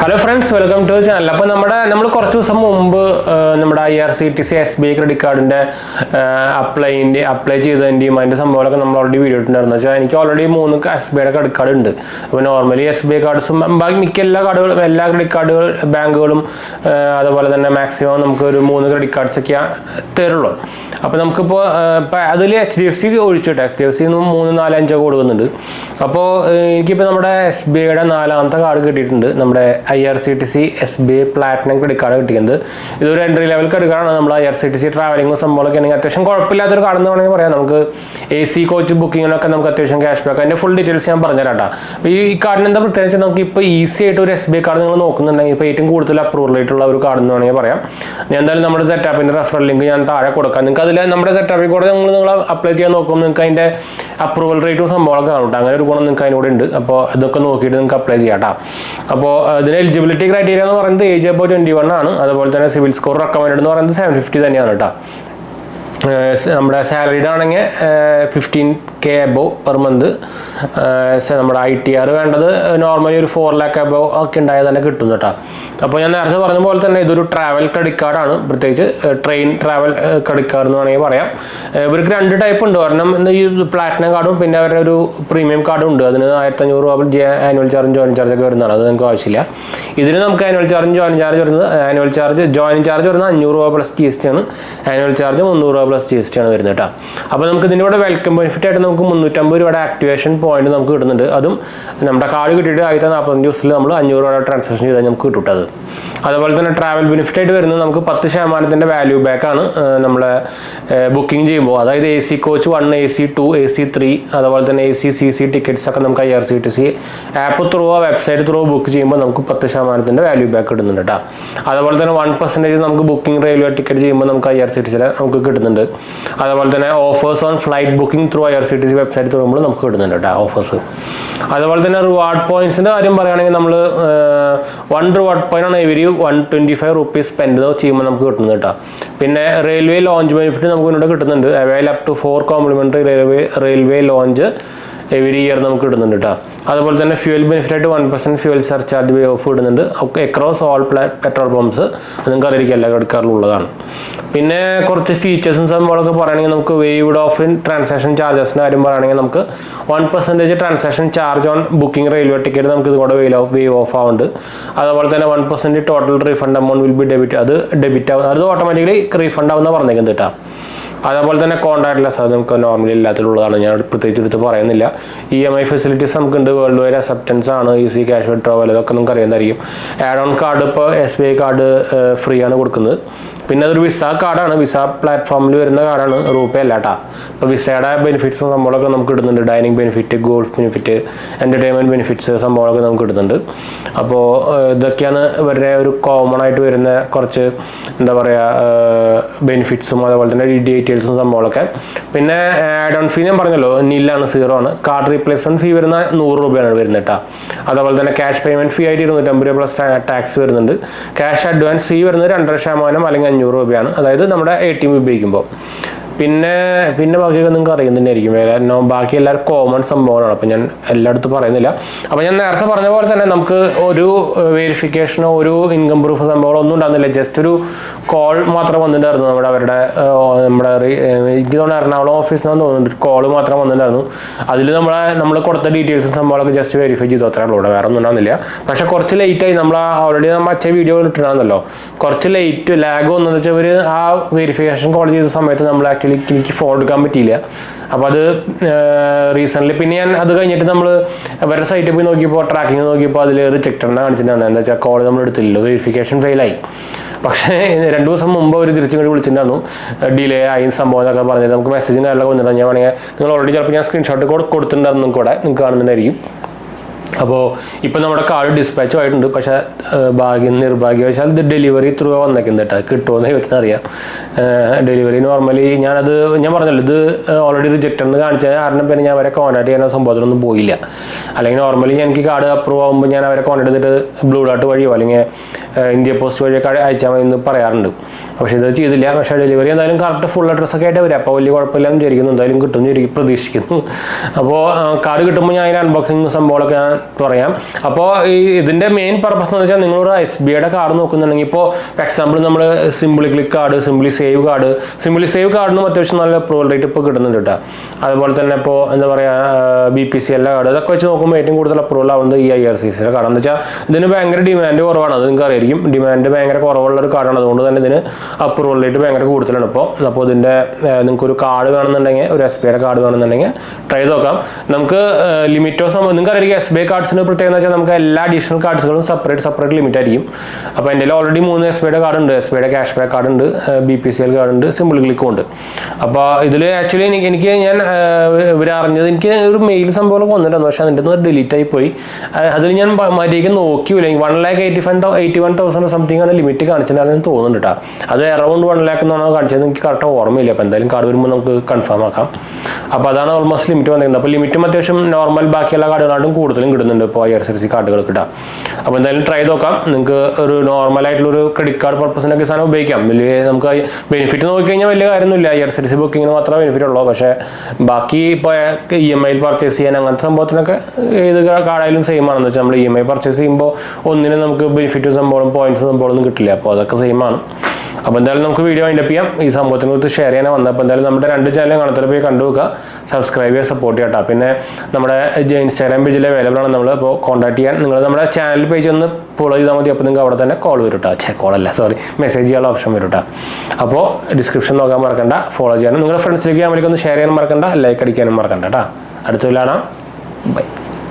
Hello friends, welcome to channel. അപ്പോൾ നമ്മൾ കുറച്ച് ദിവസം മുമ്പ് നമ്മുടെ IRCTC SBI ക്രെഡിറ്റ് കാർഡിൻ്റെ അപ്ലൈ ചെയ്തതിൻ്റെയും അതിൻ്റെ സംഭവങ്ങളൊക്കെ നമ്മൾ ഓൾറെഡി വീഡിയോ ഇട്ടുണ്ടായിരുന്നു. വെച്ചാൽ എനിക്ക് ഓൾറെഡി 3 SBIയുടെ ക്രെഡിറ്റ് കാർഡ് ഉണ്ട്. അപ്പോൾ നോർമലി SBI കാർഡ്സും മിക്ക എല്ലാ ക്രെഡിറ്റ് കാർഡുകൾ ബാങ്കുകളും അതുപോലെ തന്നെ മാക്സിമം നമുക്ക് ഒരു 3 ക്രെഡിറ്റ് കാർഡ്സൊക്കെ തരുള്ളൂ. അപ്പോൾ നമുക്കിപ്പോൾ അതിൽ HDFC ഒഴിച്ചിട്ട് HDFC 3, 4, 5 കൊടുക്കുന്നുണ്ട്. അപ്പോൾ എനിക്കിപ്പോൾ നമ്മുടെ SBIയുടെ 4ാമത്തെ കാർഡ് കിട്ടിയിട്ടുണ്ട്. നമ്മുടെ IRCTC SBI platinum credit card കിട്ടിയത്. ഇതൊരു എൻട്രി ലെവൽ ക്രെഡിറ്റ് കാർഡാണ്. നമ്മൾ IRCTC ട്രാവലിംഗ് സംഭവമൊക്കെ ആണെങ്കിൽ അത്യാവശ്യം കുഴപ്പമില്ലാത്തൊരു കാർഡെന്ന് വേണമെങ്കിൽ പറയാം. നമുക്ക് AC കോച്ച് ബുക്കിങ്ങിനൊക്കെ നമുക്ക് അത്യാവശ്യം ക്യാഷ് ബാക്ക്, അതിൻ്റെ ഫുൾ ഡീറ്റെയിൽസ് ഞാൻ പറഞ്ഞുതരാം കേട്ടോ. അപ്പോൾ ഈ കാർഡിന് എന്താ പ്രത്യേകിച്ച്, നമുക്ക് ഇപ്പോൾ ഈസി ആയിട്ട് ഒരു SBI കാർഡ് നിങ്ങൾ നോക്കുന്നുണ്ടെങ്കിൽ ഇപ്പോൾ ഏറ്റവും കൂടുതൽ അപ്രൂവൽ ആയിട്ടുള്ള ഒരു കാർഡ് എന്ന് വേണമെങ്കിൽ പറയാം. ഞാൻ എന്തായാലും നമ്മുടെ സെറ്റപ്പിൻ്റെ റെഫറൽ ലിങ്ക് ഞാൻ താഴെ കൊടുക്കാം. നിങ്ങൾക്ക് അതിൽ നമ്മുടെ സെറ്റപ്പിൽ കൂടെ നിങ്ങൾ അപ്ലൈ ചെയ്യാൻ നോക്കുമ്പോൾ നിങ്ങൾക്ക് അതിൻ്റെ അപ്രൂവൽ റേറ്റും സംഭവങ്ങളൊക്കെ കാണും. അങ്ങനെ ഒരു ഗുണം നിങ്ങൾക്ക് അതിനൂടെ ഉണ്ട്. അപ്പോൾ ഇതൊക്കെ നോക്കിയിട്ട് നിങ്ങൾക്ക് അപ്ലൈ ചെയ്യാം കേട്ടോ. അപ്പോൾ ഇതിന് എലിജിബിലിറ്റി ക്രൈറ്റീരിയ എന്ന് പറയുന്നത് ഏജ് അപ്പോൾ 21 ആണ്. അതുപോലെ തന്നെ സിവിൽ സ്കോർ റെക്കമെൻഡ് എന്ന് പറയുന്നത് 750 തന്നെയാണ് കേട്ടോ. നമ്മുടെ സാലറിഡ് ആണെങ്കിൽ 15K അബവ് പെർ മന്ത്. നമ്മുടെ ITR വേണ്ടത് നോർമലി ഒരു 4 lakh അബവ് ഒക്കെ ഉണ്ടായാൽ തന്നെ കിട്ടും കേട്ടോ. അപ്പോൾ ഞാൻ നേരത്തെ പറഞ്ഞ പോലെ തന്നെ ഇതൊരു ട്രാവൽ ക്രെഡിറ്റ് കാർഡാണ്, പ്രത്യേകിച്ച് ട്രെയിൻ ട്രാവൽ ക്രെഡിറ്റ് കാർഡ് എന്ന് വേണമെങ്കിൽ പറയാം. ഇവർക്ക് 2 ടൈപ്പ് ഉണ്ട്. ഒരെണ്ണം ഈ പ്ലാറ്റിനം കാർഡും പിന്നെ അവരുടെ ഒരു പ്രീമിയം കാർഡും ഉണ്ട്. അതിന് 1500 രൂപ ആനുവൽ ചാർജും ജോയിനിങ് ചാർജൊക്കെ വരുന്നതാണ്. അത് നിങ്ങൾക്ക് ആവശ്യമില്ല. ഇതിന് നമുക്ക് ആനുവൽ ചാർജും ജോയിനിങ് ചാർജ് വരുന്നത് ജോയിനിങ് ചാർജ് വരുന്നത് 500 രൂപ പ്ലസ് GST ആണ്. ആനുവൽ ചാർജ് 300 രൂപ പ്ലസ് GST ആണ് വരുന്നത് കേട്ടോ. അപ്പോൾ നമുക്ക് ഇതിൻ്റെ കൂടെ വെൽക്കം ബെനിഫിറ്റ് ആയിട്ട് നമുക്ക് 350 രൂപയുടെ ആക്ടിവേഷൻ പോയിന്റ് നമുക്ക് കിട്ടുന്നുണ്ട്. അതും നമ്മുടെ കാർഡ് കിട്ടിയിട്ട് ആദ്യത്തെ 45 ദിവസത്തിൽ നമ്മൾ 500 രൂപയുടെ ട്രാൻസാക്ഷൻ ചെയ്താൽ നമുക്ക് കിട്ടും അത്. അതുപോലെ തന്നെ ട്രാവൽ ബെനിഫിറ്റ് ആയിട്ട് വരുന്നത് നമുക്ക് 10% വാല്യൂ ബാക്ക് ആണ് നമ്മൾ ബുക്കിംഗ് ചെയ്യുമ്പോൾ. അതായത് AC കോച്ച് 1, AC 2, AC 3 അതുപോലെ തന്നെ AC CC ടിക്കറ്റ്സ് ഒക്കെ നമുക്ക് IRCTC app through website through book ചെയ്യുമ്പോൾ നമുക്ക് 10% വാല്യൂ ബാക്ക് കിട്ടുന്നുണ്ട് കേട്ടോ. അതുപോലെ തന്നെ 1% നമുക്ക് ബുക്കിംഗ് റെയിൽവേ ടിക്കറ്റ് ചെയ്യുമ്പോൾ നമുക്ക് IRCTC നമുക്ക് കിട്ടുന്നുണ്ട്. അതുപോലെ തന്നെ offers on flight booking through IRCTC website through നമുക്ക് കിട്ടുന്നുണ്ട് കേട്ടോ ഓഫേഴ്സ്. അതുപോലെ തന്നെ റിവാർഡ് പോയിന്റ്സിൻ്റെ കാര്യം പറയുകയാണെങ്കിൽ നമ്മൾ 1 റിവാർഡ് പോയിന്റ് ആണ് ഇവർ 125 റുപ്പീസ് സ്പെൻഡ് ചെയ്യുമ്പോൾ നമുക്ക് കിട്ടുന്നത് കേട്ടോ. പിന്നെ റെയിൽവേ ലോഞ്ച് ബെനിഫിറ്റ് നമുക്ക് ഇവിടെ കിട്ടുന്നുണ്ട്. Avail up to 4 complimentary railway lounge every year നമുക്ക് കിട്ടുന്നുണ്ട് കേട്ടോ. അതുപോലെ തന്നെ ഫ്യൂൽ ബെനിഫിറ്റ് ആയിട്ട് 1% ഫ്യൂൽ സർചാർജ് വേ ഓഫ് ഇടുന്നുണ്ട് അക്രോസ് ഓൾ പെട്രോൾ പമ്പ്സ്. അത് നിങ്ങൾക്ക് അറിയിക്കും, എല്ലാ ക്രെഡിറ്റ് കാർഡിലും ഉള്ളതാണ്. പിന്നെ കുറച്ച് ഫീച്ചേഴ്സും സംഭവങ്ങളൊക്കെ പറയുകയാണെങ്കിൽ നമുക്ക് വേവ്ഡ് ഓഫ് ഇൻ ട്രാൻസാക്ഷൻ ചാർജസിൻ്റെ കാര്യം പറയുകയാണെങ്കിൽ നമുക്ക് 1% transaction charge on booking railway ticket നമുക്ക് ഇതുകൂടെ വേവ് ഓഫ് ആവുന്നുണ്ട്. അതുപോലെ തന്നെ 1% total refund amount will be debit ആവും. അത് ഓട്ടോമാറ്റിക്കലി റീഫണ്ട് ആവുന്ന പറഞ്ഞേക്കുന്നത് കേട്ടോ. അതേപോലെ തന്നെ കോൺടാക്ട്ലെസ്, അത് നമുക്ക് നോർമലി എല്ലാത്തിലുള്ളതാണ്. ഞാൻ പ്രത്യേകിച്ച് എടുത്ത് പറയുന്നില്ല. EMI ഫെസിലിറ്റീസ് നമുക്കുണ്ട്. വേൾഡ് വൈഡ് അക്സെപ്റ്റൻസ് ആണ്. ഈസി ക്യാഷ് വിഡ്രോവൽ ഇതൊക്കെ നമുക്ക് അറിയാമായിരിക്കും. ആഡ് ഓൺ കാർഡ് ഇപ്പോൾ SBI കാർഡ് ഫ്രീ ആണ് കൊടുക്കുന്നത്. പിന്നെ അതൊരു വിസ കാർഡാണ്. വിസ പ്ലാറ്റ്ഫോമിൽ വരുന്ന കാർഡാണ്, റൂപേ അല്ല കേട്ടോ. ഇപ്പോൾ വിസയുടെ ബെനിഫിറ്റ്സ് സംഭവങ്ങളൊക്കെ നമുക്ക് ഇടുന്നുണ്ട്. Dining benefit, golf benefit, entertainment benefits സംഭവങ്ങളൊക്കെ നമുക്ക് ഇടുന്നുണ്ട്. അപ്പോൾ ഇതൊക്കെയാണ് ഇവരുടെ ഒരു കോമൺ ആയിട്ട് വരുന്ന കുറച്ച് എന്താ പറയുക ബെനിഫിറ്റ്സും അതുപോലെ തന്നെ ഡീറ്റെയിൽസും സംഭവങ്ങളൊക്കെ. പിന്നെ ആഡ് ഓൺ ഫീ ഞാൻ പറഞ്ഞല്ലോ, നില്ലാണ്, 0 ആണ്. കാർഡ് റീപ്ലേസ്മെൻറ്റ് ഫീ വരുന്ന 100 രൂപയാണ് വരുന്നത് കേട്ടോ. അതുപോലെ തന്നെ ക്യാഷ് പേയ്മെൻറ്റ് ഫീ ആയിട്ട് 250 രൂപ പ്ലസ് ടാക്സ് വരുന്നുണ്ട്. ക്യാഷ് അഡ്വാൻസ് ഫീ വരുന്നത് 2.5% അല്ലെങ്കിൽ 500 രൂപയാണ്. അതായത് നമ്മുടെ ATM ഉപയോഗിക്കുമ്പോൾ. പിന്നെ ബാക്കിയൊക്കെ നിങ്ങൾക്ക് അറിയുന്നതന്നെയായിരിക്കും. ബാക്കി എല്ലാവരും കോമൺ സംഭവമാണ്. അപ്പോൾ ഞാൻ എല്ലായിടത്തും പറയുന്നില്ല. അപ്പോൾ ഞാൻ നേരത്തെ പറഞ്ഞ പോലെ തന്നെ നമുക്ക് ഒരു വെരിഫിക്കേഷനോ ഒരു ഇൻകം പ്രൂഫ് സംഭവങ്ങളോ ഒന്നും ഉണ്ടാകുന്നില്ല. ജസ്റ്റ് ഒരു കോൾ മാത്രം വന്നിട്ടുണ്ടായിരുന്നു. നമ്മുടെ എനിക്ക് തോന്നുന്നു എറണാകുളം ഓഫീസിൽ നിന്നാണ് തോന്നുന്നുണ്ട്, കോൾ മാത്രം വന്നിട്ടുണ്ടായിരുന്നു. അതിൽ നമ്മൾ കൊടുത്ത ഡീറ്റെയിൽസും സംഭവങ്ങളൊക്കെ ജസ്റ്റ് വെരിഫൈ ചെയ്തു, അത്രേ ഉള്ളൂ. വേറെ ഒന്നും ഉണ്ടാകുന്നില്ല. പക്ഷേ കുറച്ച് ലേറ്റായി. ഓൾറെഡി അച്ഛൻ വീഡിയോ ഇട്ടിട്ടുണ്ടാകുന്നല്ലോ. കുറച്ച് ലാഗ് വന്നതെന്ന് വെച്ചാൽ ഇവർ ആ വെരിഫിക്കേഷൻ കോൾ ചെയ്ത സമയത്ത് നമ്മൾ ആക്ച്വലി എനിക്ക് ഫോൺ എടുക്കാൻ പറ്റിയില്ല. അപ്പോൾ അത് റീസെൻ്റ്ലി പിന്നെ ഞാൻ അത് കഴിഞ്ഞിട്ട് നമ്മൾ അവരുടെ സൈറ്റിൽ പോയി നോക്കിയപ്പോൾ ട്രാക്കിങ് നോക്കിയപ്പോൾ അതിൽ റിജക്റ്റഡ് കാണിച്ചിട്ടുണ്ടായിരുന്നു. എന്താ വെച്ചാൽ കോൾ നമ്മൾ എടുത്തില്ലല്ലോ, വെരിഫിക്കേഷൻ ഫെയിലായി. പക്ഷേ 2 ദിവസം മുമ്പ് അവർ തിരിച്ചുകൊണ്ട് വിളിച്ചിട്ടുണ്ടായിരുന്നു, ഡിലേ ആയി സംഭവം എന്നൊക്കെ പറഞ്ഞത്. നമുക്ക് മെസ്സേജും കാര്യങ്ങളൊക്കെ വന്നിട്ടുണ്ടാകും. ഞാൻ വേണമെങ്കിൽ നിങ്ങൾ ഓൾറെഡി ചിലപ്പോൾ ഞാൻ സ്ക്രീൻഷോട്ട് കൊടുത്തിട്ടുണ്ടായിരുന്നു കൂടെ, നിങ്ങൾക്ക് കാണുന്നുണ്ടായിരിക്കും. അപ്പോൾ ഇപ്പം നമ്മുടെ കാർഡ് ഡിസ്പാച്ചും ആയിട്ടുണ്ട്. പക്ഷേ നിർഭാഗ്യവശാൽ ഇത് ഡെലിവറി ത്രൂ വന്നേക്കുന്നത് കേട്ടോ. കിട്ടുമെന്ന് ദൈവത്തിന് അറിയാം. ഡെലിവറി നോർമലി ഞാൻ പറഞ്ഞല്ലോ, ഇത് ഓൾറെഡി റിജക്റ്റ് എന്ന് കാണിച്ചാൽ കാരണം പിന്നെ ഞാൻ അവരെ കോൺടാക്ട് ചെയ്യുന്ന സംഭവത്തിലൊന്നും പോയില്ല. അല്ലെങ്കിൽ നോർമലി എനിക്ക് കാർഡ് അപ്രൂവ് ആകുമ്പോൾ ഞാൻ അവരെ കോൺടാക്ട് ചെയ്തിട്ട് ബ്ലൂ ഡാർട്ട് വഴിയോ അല്ലെങ്കിൽ ഇന്ത്യ പോസ്റ്റ് വഴിയൊക്കെ അയച്ചാൽ മതി എന്ന് പറയാറുണ്ട്. പക്ഷേ ഇത് ചെയ്തില്ല. പക്ഷേ ഡെലിവറി എന്തായാലും കറക്റ്റ് ഫുൾ അഡ്രസ്സൊക്കെ ആയിട്ട് വരും. അപ്പോൾ വലിയ കുഴപ്പമില്ലാന്ന് വിചാരിക്കുന്നു. എന്തായാലും കിട്ടുമെന്ന് പ്രതീക്ഷിക്കുന്നു. അപ്പോൾ കാർഡ് കിട്ടുമ്പോൾ ഞാൻ അതിൻ്റെ അൺബോക്സിങ് സംഭവങ്ങളൊക്കെ പറയാം. അപ്പോൾ ഇതിൻ്റെ മെയിൻ പർപ്പസ് എന്ന് വെച്ചാൽ നിങ്ങളൊരു SBI കാർഡ് നോക്കുന്നുണ്ടെങ്കിൽ, ഇപ്പോൾ ഫോർ എക്സാമ്പിൾ നമ്മൾ simply click card, simply save കാർഡിനും അത്യാവശ്യം നല്ല അപ്രൂവൽ റേറ്റ് ഇപ്പോൾ കിട്ടുന്നുണ്ട് കേട്ടോ. അതുപോലെ തന്നെ ഇപ്പോൾ എന്താ പറയുക, BPCL കാർഡ്, ഇതൊക്കെ വെച്ച് നോക്കുമ്പോൾ ഏറ്റവും കൂടുതൽ അപ്രൂവൽ ആവുന്നത് ഈ IRCTC കാർഡ്. എന്ന് വെച്ചാൽ ഇതിന് ഭയങ്കര ഡിമാൻഡ് കുറവാണ്, അത് നിങ്ങൾക്ക് അറിയായിരിക്കും. ഡിമാൻഡ് ഭയങ്കര കുറവുള്ള ഒരു കാർഡാണ്, അതുകൊണ്ട് തന്നെ ഇതിന് അപ്രൂവൽ റേറ്റ് ഭയങ്കര കൂടുതലാണ് ഇപ്പോൾ. അപ്പോൾ ഇതിൻ്റെ നിങ്ങൾക്കൊരു കാർഡ് വേണമെന്നുണ്ടെങ്കിൽ, ഒരു SBI കാർഡ് വേണമെന്നുണ്ടെങ്കിൽ ട്രൈ ചെയ്ത് നോക്കാം. നമുക്ക് ലിമിറ്റോ നിങ്ങൾക്ക് അറിയാം SBI കാർഡ്സിന് പ്രത്യേകത വെച്ചാൽ നമുക്ക് എല്ലാ അഡീഷണൽ കാർഡ്സുകളും സെപ്പറേറ്റ് ലിമിറ്റ് ആയിരിക്കും. അപ്പോൾ എൻ്റെ ഓൾറെഡി 3 SBI കാർഡ് ഉണ്ട്. SBI ക്യാഷ് ബാക്ക് കാർഡ് ഉണ്ട്, BPCL കാർഡ് ഉണ്ട്, സിമ്പിൾ ക്ലിക്കും ഉണ്ട്. അപ്പോൾ ഇതിൽ ആക്ച്വലി എനിക്ക് ഞാൻ ഇവരറിഞ്ഞത്, എനിക്ക് ഒരു മെയിൽ സംഭവമൊക്കെ വന്നിട്ടുണ്ട്, പക്ഷേ അതിൻ്റെ ഒന്ന് ഡിലീറ്റ് ആയി പോയി. അതിൽ ഞാൻ മര്യാദയ്ക്ക് നോക്കിയില്ല. 1,81,000 സംതിങ് ആണ് ലിമിറ്റ് കാണിച്ചിട്ടുണ്ടായിരുന്നു തോന്നുന്നുണ്ട് കേട്ടോ. അത് അറൗണ്ട് 1 lakh എന്നാണ് കാണിച്ചത്, എനിക്ക് കറക്റ്റ് ഓർമ്മയില്ല. അപ്പോൾ എന്തായാലും കാർഡ് വരുമ്പോൾ നമുക്ക് കൺഫേം ആക്കാം. അപ്പോൾ അതാണ് ഓൾമോസ്റ്റ് ലിമിറ്റ് വന്നിരിക്കുന്നത്. അപ്പോൾ ലിമിറ്റും അത്യാവശ്യം നോർമൽ ബാക്കിയുള്ള കാർഡുകളായിട്ടും കൂടുതലും കിട്ടുന്നുണ്ട് ഇപ്പോൾ IRCTC കാർഡുകൾ കിട്ടാം. അപ്പോൾ എന്തായാലും ട്രൈ ചെയ്ത് നോക്കാം. നിങ്ങൾക്ക് ഒരു നോർമലായിട്ടുള്ളൊരു ക്രെഡിറ്റ് കാർഡ് പർപ്പസിനൊക്കെ സാധനം ഉപയോഗിക്കാം. വലിയ നമുക്ക് ബെനിഫിറ്റ് നോക്കിക്കഴിഞ്ഞാൽ വലിയ കാര്യമൊന്നുമില്ല. IRCTC ബുക്കിങ്ങിന് മാത്രമേ ബെനിഫിറ്റ് ഉള്ളൂ. പക്ഷേ ബാക്കി ഇപ്പോൾ EMI പർച്ചേസ് ചെയ്യാൻ അങ്ങനത്തെ സംഭവത്തിനൊക്കെ ഏത് കാർഡായാലും സെയിം ആണെന്ന് വെച്ചാൽ നമ്മൾ EMI പർച്ചേസ് ചെയ്യുമ്പോൾ ഒന്നിനും നമുക്ക് ബെനിഫിറ്റ് സംഭവം പോയിന്റ്സ് സംഭവമൊന്നും കിട്ടില്ല. അപ്പോൾ അതൊക്കെ സെയിം ആണ്. അപ്പോൾ എന്തായാലും നമുക്ക് വീഡിയോ വൈൻഡപ്പ് ചെയ്യാം. ഈ സംഭവത്തിനെ കുറിച്ച് ഷെയർ ചെയ്യാൻ വന്നത്. അപ്പോൾ എന്തായാലും നമ്മുടെ 2 ചാനൽ കാണത്തിൽ പോയി കണ്ടു നോക്കുക, സബ്സ്ക്രൈബ് ചെയ്യുക, സപ്പോർട്ട് ചെയ്യട്ടോ. പിന്നെ നമ്മുടെ ഇൻസ്റ്റാഗ്രാം പേജിൽ അവൈലബിൾ ആണ്. നമ്മൾ അപ്പോൾ കോൺടാക്ട് ചെയ്യാൻ നിങ്ങൾ നമ്മുടെ ചാനൽ പേജ് ഒന്ന് ഫോളോ ചെയ്താൽ മതി. അപ്പോൾ നിങ്ങൾക്ക് അവിടെ തന്നെ കോൾ വരും കേട്ടോ. മെസ്സേജ് ചെയ്യാനുള്ള ഓപ്ഷൻ വരും കേട്ടോ. അപ്പോൾ ഡിസ്ക്രിപ്ഷൻ നോക്കാൻ മറക്കണ്ട, ഫോളോ ചെയ്യാനും നിങ്ങളുടെ ഫ്രണ്ട്സിലേക്ക് ഒന്ന് ഷെയർ ചെയ്യാനും മറക്കണ്ട, ലൈക്ക് അടിക്കാനും മറക്കണ്ട കേട്ടോ. അടുത്ത കാണാം. ബൈ.